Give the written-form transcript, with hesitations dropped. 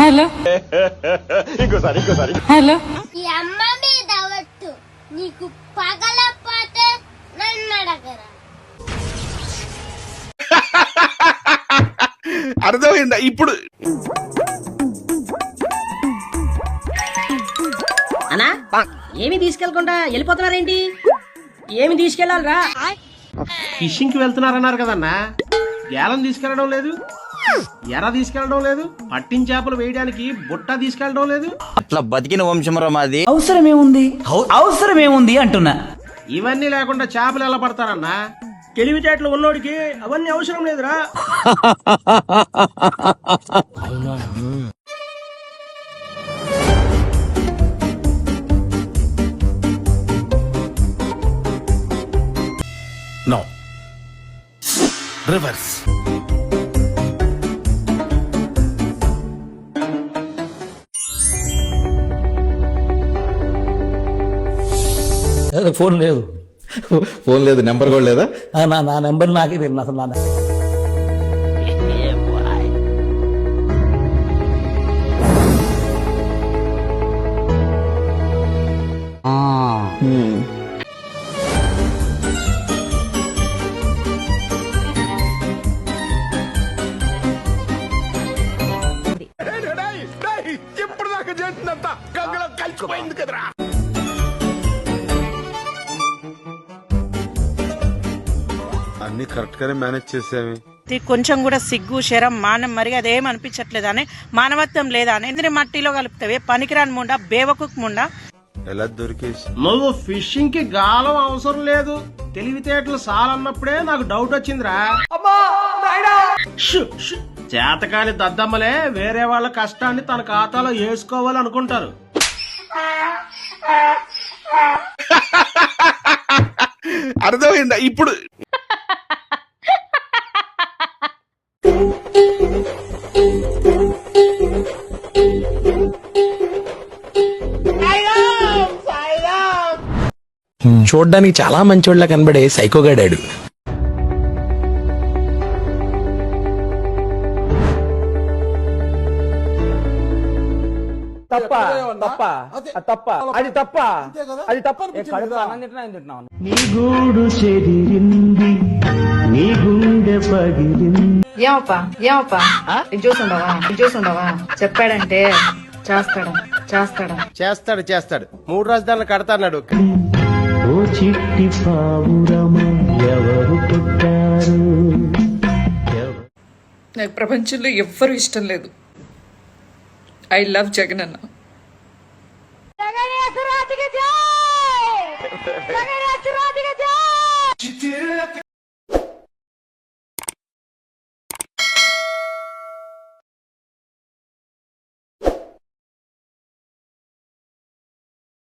Hello ఇంకోసారి hello ఈ అమ్మ మీద వట్టు నీకు పగలపోతే నన్ను అడగరా. అర్థమైందా ఇప్పుడు? అన్నా ఏమి తీసుకెళ్లకుండా వెళ్ళిపోతున్నారేంటి? ఏమి తీసుకెళ్ళాలరా? ఫిషింగ్ కి వెళ్తున్నారన్నారు కదన్నా, గేలం తీసుకెళ్లడం లేదు, ఎర తీసుకెళ్లడం లేదు, పట్టిన చేపలు వేయడానికి బుట్ట తీసుకెళ్లడం లేదు. అట్లా బతికిన వంశమరా మాది. అవసరమేముంది అంటున్నా. ఇవన్నీ లేకుండా చేపలు ఎలా పడతారన్నా? తెలివితేటలు ఉన్నోడికి అవన్నీ అవసరం లేదురా. No reverse. ఫోన్ లేదు, ఫోన్ లేదు, నెంబర్ కూడా లేదా? నా నెంబర్ నాకే తెలియదు అసలు. నా ఇప్పుడు దాకా చేసినంత గంగలో కలిసిపోయింది కదరా. అన్ని కరెక్ట్ గానే మేనేజ్ చేసామి. కొంచెం కూడా సిగ్గు శరం మానం మరి అదేం అనిపించట్లేదా అని, మానవత్వం లేదా అని ఎందుకు మట్టిలో కలుపుతావే పనికిరాని ముండా బేవకుక్ ముండా. ఎలా దొరికేసి నువ్వు ఫిషింగ్ కి గాలం అవసరం లేదు, తెలివితేటలు సాలన్నప్పుడే నాకు డౌట్ వచ్చిందిరా. షు, షు. చేతకాని దద్దమ్మలే వేరే వాళ్ళ కష్టాన్ని తన ఖాతాలో వేసుకోవాలనుకుంటారు. అర్థమైందా ఇప్పుడు? చూడ్డానికి చాలా మంచోళ్ళ కనబడే సైకోగాడాడు. ఏమప్పా ఇది చూసుండవా చెప్పాడంటే చేస్తాడా. చేస్తాడు 3 రాజధానులు కడతాడు. నాకు ప్రపంచంలో ఎవ్వరు ఇష్టం లేదు. ఐ లవ్ జగన్ అన్న. జగన్